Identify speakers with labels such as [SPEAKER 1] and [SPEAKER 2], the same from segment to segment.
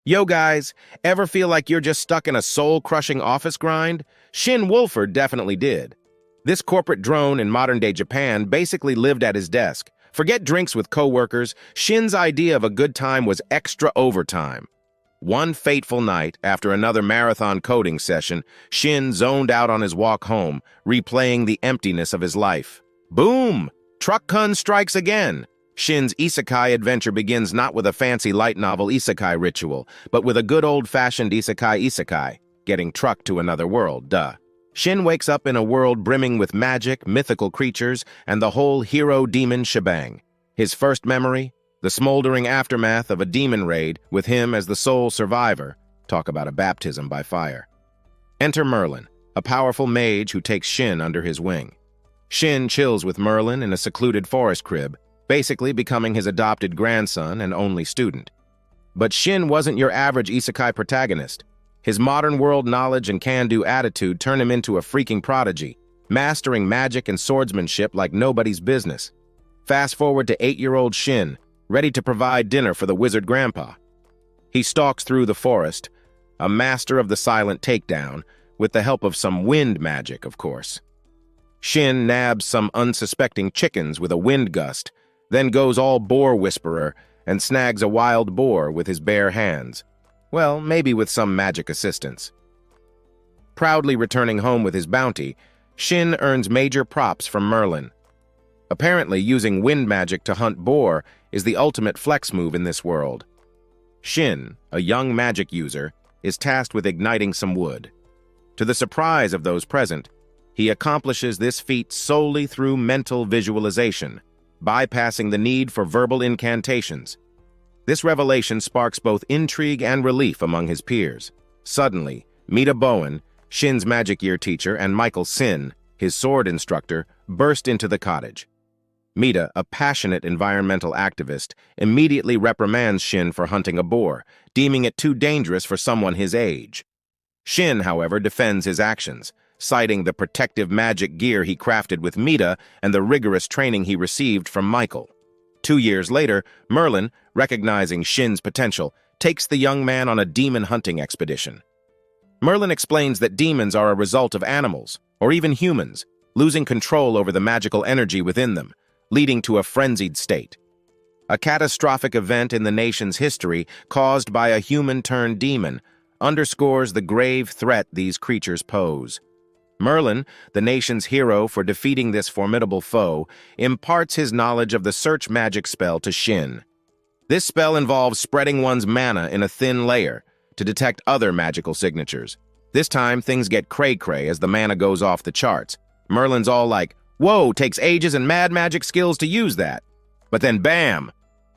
[SPEAKER 1] Yo guys, ever feel like you're just stuck in a soul-crushing office grind? Shin Wolford definitely did. This corporate drone in modern-day Japan basically lived at his desk. Forget drinks with coworkers, Shin's idea of a good time was extra overtime. One fateful night, after another marathon coding session, Shin zoned out on his walk home, replaying the emptiness of his life. Boom! Truck-kun strikes again! Shin's isekai adventure begins not with a fancy light novel isekai ritual, but with a good old-fashioned isekai, getting trucked to another world, duh. Shin wakes up in a world brimming with magic, mythical creatures, and the whole hero-demon shebang. His first memory? The smoldering aftermath of a demon raid, with him as the sole survivor. Talk about a baptism by fire. Enter Merlin, a powerful mage who takes Shin under his wing. Shin chills with Merlin in a secluded forest crib, basically becoming his adopted grandson and only student. But Shin wasn't your average isekai protagonist. His modern world knowledge and can-do attitude turn him into a freaking prodigy, mastering magic and swordsmanship like nobody's business. Fast forward to 8-year-old Shin, ready to provide dinner for the wizard grandpa. He stalks through the forest, a master of the silent takedown, with the help of some wind magic, of course. Shin nabs some unsuspecting chickens with a wind gust, then goes all boar whisperer and snags a wild boar with his bare hands. Well, maybe with some magic assistance. Proudly returning home with his bounty, Shin earns major props from Merlin. Apparently, using wind magic to hunt boar is the ultimate flex move in this world. Shin, a young magic user, is tasked with igniting some wood. To the surprise of those present, he accomplishes this feat solely through mental visualization, bypassing the need for verbal incantations. This revelation sparks both intrigue and relief among his peers. Suddenly, Mita Bowen, Shin's magic year teacher, and Michael Sin, his sword instructor, burst into the cottage. Mita, a passionate environmental activist, immediately reprimands Shin for hunting a boar, deeming it too dangerous for someone his age. Shin, however, defends his actions, citing the protective magic gear he crafted with Mita and the rigorous training he received from Michael. 2 years later, Merlin, recognizing Shin's potential, takes the young man on a demon hunting expedition. Merlin explains that demons are a result of animals, or even humans, losing control over the magical energy within them, leading to a frenzied state. A catastrophic event in the nation's history caused by a human-turned-demon underscores the grave threat these creatures pose. Merlin, the nation's hero for defeating this formidable foe, imparts his knowledge of the search magic spell to Shin. This spell involves spreading one's mana in a thin layer to detect other magical signatures. This time, things get cray-cray as the mana goes off the charts. Merlin's all like, "Whoa, takes ages and mad magic skills to use that." But then bam!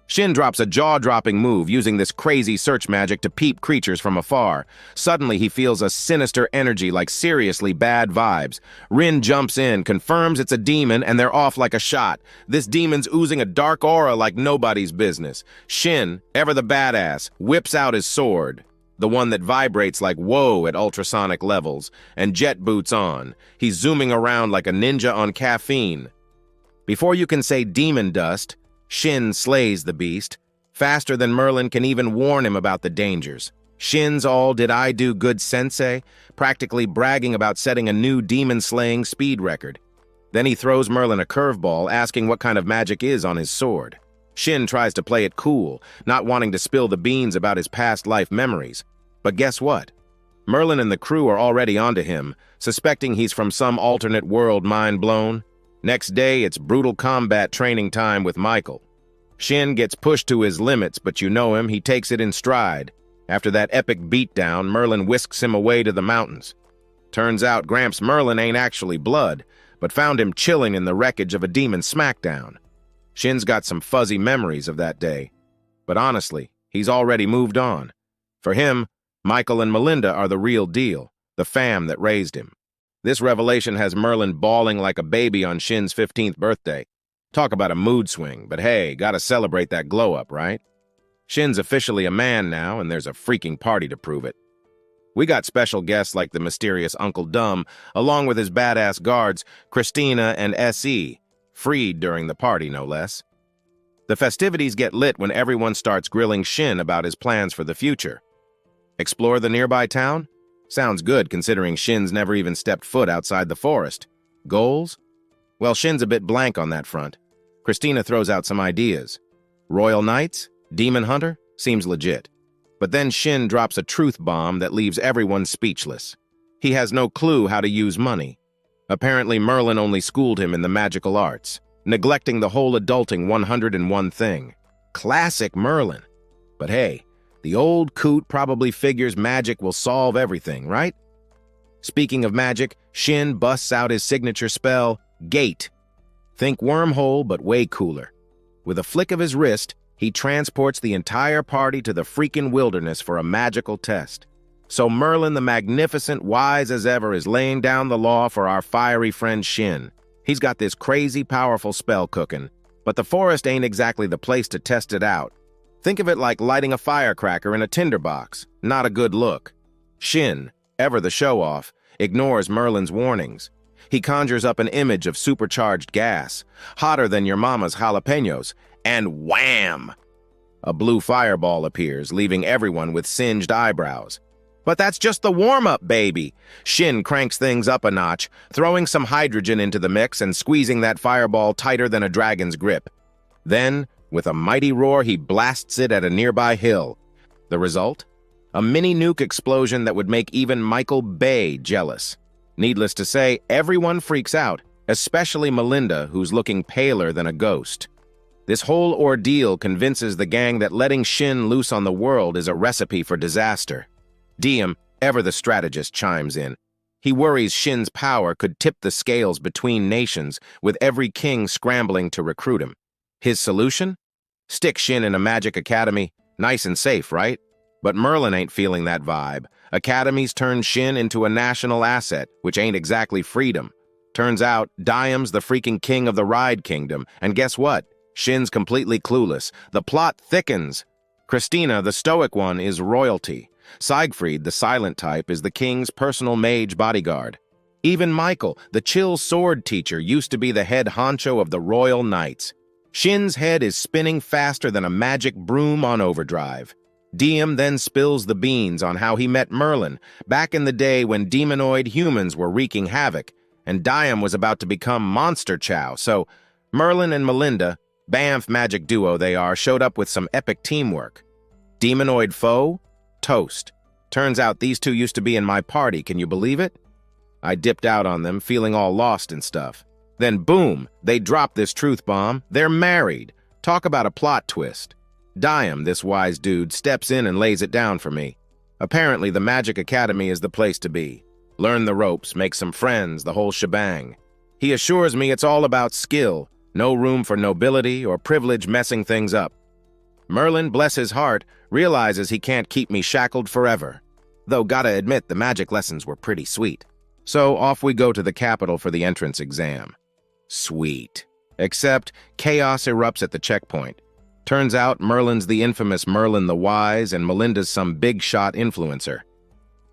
[SPEAKER 1] Shin drops a jaw-dropping move using this crazy search magic to peep creatures from afar. Suddenly, he feels a sinister energy like seriously bad vibes. Rin jumps in, confirms it's a demon, and they're off like a shot. This demon's oozing a dark aura like nobody's business. Shin, ever the badass, whips out his sword, the one that vibrates like whoa at ultrasonic levels, and jet boots on. He's zooming around like a ninja on caffeine. Before you can say demon dust, Shin slays the beast, faster than Merlin can even warn him about the dangers. Shin's all "did I do good sensei?" practically bragging about setting a new demon-slaying speed record. Then he throws Merlin a curveball, asking what kind of magic is on his sword. Shin tries to play it cool, not wanting to spill the beans about his past life memories. But guess what? Merlin and the crew are already onto him, suspecting he's from some alternate world mind blown. Next day, it's brutal combat training time with Michael. Shin gets pushed to his limits, but you know him, he takes it in stride. After that epic beatdown, Merlin whisks him away to the mountains. Turns out Gramps Merlin ain't actually blood, but found him chilling in the wreckage of a demon smackdown. Shin's got some fuzzy memories of that day, but honestly, he's already moved on. For him, Michael and Melinda are the real deal, the fam that raised him. This revelation has Merlin bawling like a baby on Shin's 15th birthday. Talk about a mood swing, but hey, gotta celebrate that glow-up, right? Shin's officially a man now, and there's a freaking party to prove it. We got special guests like the mysterious Uncle Dumb, along with his badass guards, Christina and S.E., freed during the party, no less. The festivities get lit when everyone starts grilling Shin about his plans for the future. Explore the nearby town? Sounds good considering Shin's never even stepped foot outside the forest. Goals? Well, Shin's a bit blank on that front. Christina throws out some ideas. Royal Knights? Demon Hunter? Seems legit. But then Shin drops a truth bomb that leaves everyone speechless. He has no clue how to use money. Apparently Merlin only schooled him in the magical arts, neglecting the whole adulting 101 thing. Classic Merlin. But hey, the old coot probably figures magic will solve everything, right? Speaking of magic, Shin busts out his signature spell, Gate. Think wormhole, but way cooler. With a flick of his wrist, he transports the entire party to the freaking wilderness for a magical test. So Merlin the Magnificent, wise as ever, is laying down the law for our fiery friend Shin. He's got this crazy powerful spell cooking, but the forest ain't exactly the place to test it out. Think of it like lighting a firecracker in a tinderbox. Not a good look. Shin, ever the show-off, ignores Merlin's warnings. He conjures up an image of supercharged gas, hotter than your mama's jalapenos, and wham! A blue fireball appears, leaving everyone with singed eyebrows. But that's just the warm-up, baby. Shin cranks things up a notch, throwing some hydrogen into the mix and squeezing that fireball tighter than a dragon's grip. Then, with a mighty roar, he blasts it at a nearby hill. The result? A mini-nuke explosion that would make even Michael Bay jealous. Needless to say, everyone freaks out, especially Melinda, who's looking paler than a ghost. This whole ordeal convinces the gang that letting Shin loose on the world is a recipe for disaster. Diem, ever the strategist, chimes in. He worries Shin's power could tip the scales between nations, with every king scrambling to recruit him. His solution? Stick Shin in a magic academy. Nice and safe, right? But Merlin ain't feeling that vibe. Academies turn Shin into a national asset, which ain't exactly freedom. Turns out, Diem's the freaking king of the Ride Kingdom, and guess what? Shin's completely clueless. The plot thickens. Christina, the stoic one, is royalty. Siegfried, the silent type, is the king's personal mage bodyguard. Even Michael, the chill sword teacher, used to be the head honcho of the Royal Knights. Shin's head is spinning faster than a magic broom on overdrive. Diem then spills the beans on how he met Merlin, back in the day when demonoid humans were wreaking havoc, and Diem was about to become Monster Chow, so Merlin and Melinda, Bamf magic duo they are, showed up with some epic teamwork. Demonoid foe? Toast. Turns out these two used to be in my party, can you believe it? I dipped out on them, feeling all lost and stuff. Then boom, they dropped this truth bomb. They're married. Talk about a plot twist. Diem, this wise dude, steps in and lays it down for me. Apparently, the Magic Academy is the place to be. Learn the ropes, make some friends, the whole shebang. He assures me it's all about skill, no room for nobility or privilege messing things up. Merlin, bless his heart, realizes he can't keep me shackled forever. Though gotta admit, the magic lessons were pretty sweet. So off we go to the capital for the entrance exam. Sweet. Except chaos erupts at the checkpoint. Turns out Merlin's the infamous Merlin the Wise and Melinda's some big-shot influencer.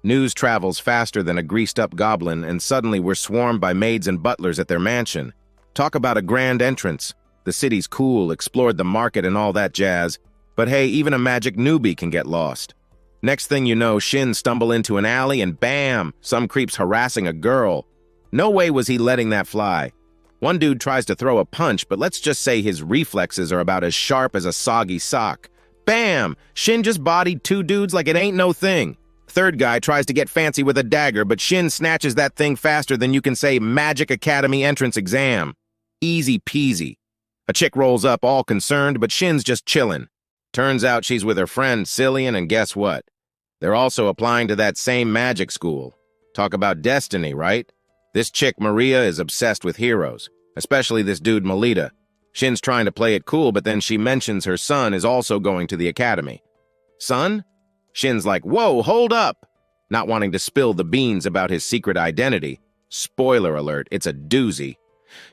[SPEAKER 1] News travels faster than a greased-up goblin, and suddenly we're swarmed by maids and butlers at their mansion. Talk about a grand entrance. The city's cool, explored the market and all that jazz. But hey, even a magic newbie can get lost. Next thing you know, Shin stumble into an alley and bam, some creep's harassing a girl. No way was he letting that fly. One dude tries to throw a punch, but let's just say his reflexes are about as sharp as a soggy sock. Bam! Shin just bodied two dudes like it ain't no thing. Third guy tries to get fancy with a dagger, but Shin snatches that thing faster than you can say Magic Academy entrance exam. Easy peasy. A chick rolls up all concerned, but Shin's just chillin'. Turns out she's with her friend Cillian, and guess what? They're also applying to that same magic school. Talk about destiny, right? This chick, Maria, is obsessed with heroes, especially this dude, Melita. Shin's trying to play it cool, but then she mentions her son is also going to the academy. Son? Shin's like, whoa, hold up! Not wanting to spill the beans about his secret identity. Spoiler alert, it's a doozy.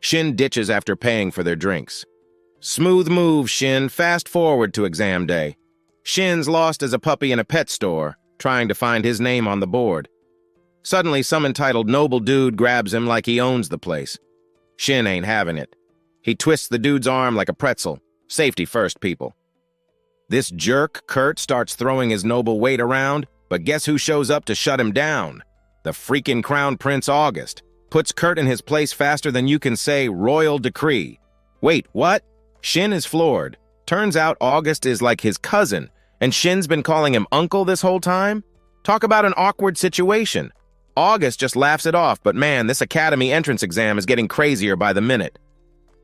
[SPEAKER 1] Shin ditches after paying for their drinks. Smooth move, Shin. Fast forward to exam day. Shin's lost as a puppy in a pet store, trying to find his name on the board. Suddenly, some entitled noble dude grabs him like he owns the place. Shin ain't having it. He twists the dude's arm like a pretzel. Safety first, people. This jerk, Kurt, starts throwing his noble weight around, But guess who shows up to shut him down? The freaking Crown Prince August. Puts Kurt in his place faster than you can say royal decree. Wait, what? Shin is floored. Turns out August is like his cousin, and Shin's been calling him uncle this whole time? Talk about an awkward situation. August just laughs it off, but man, this academy entrance exam is getting crazier by the minute.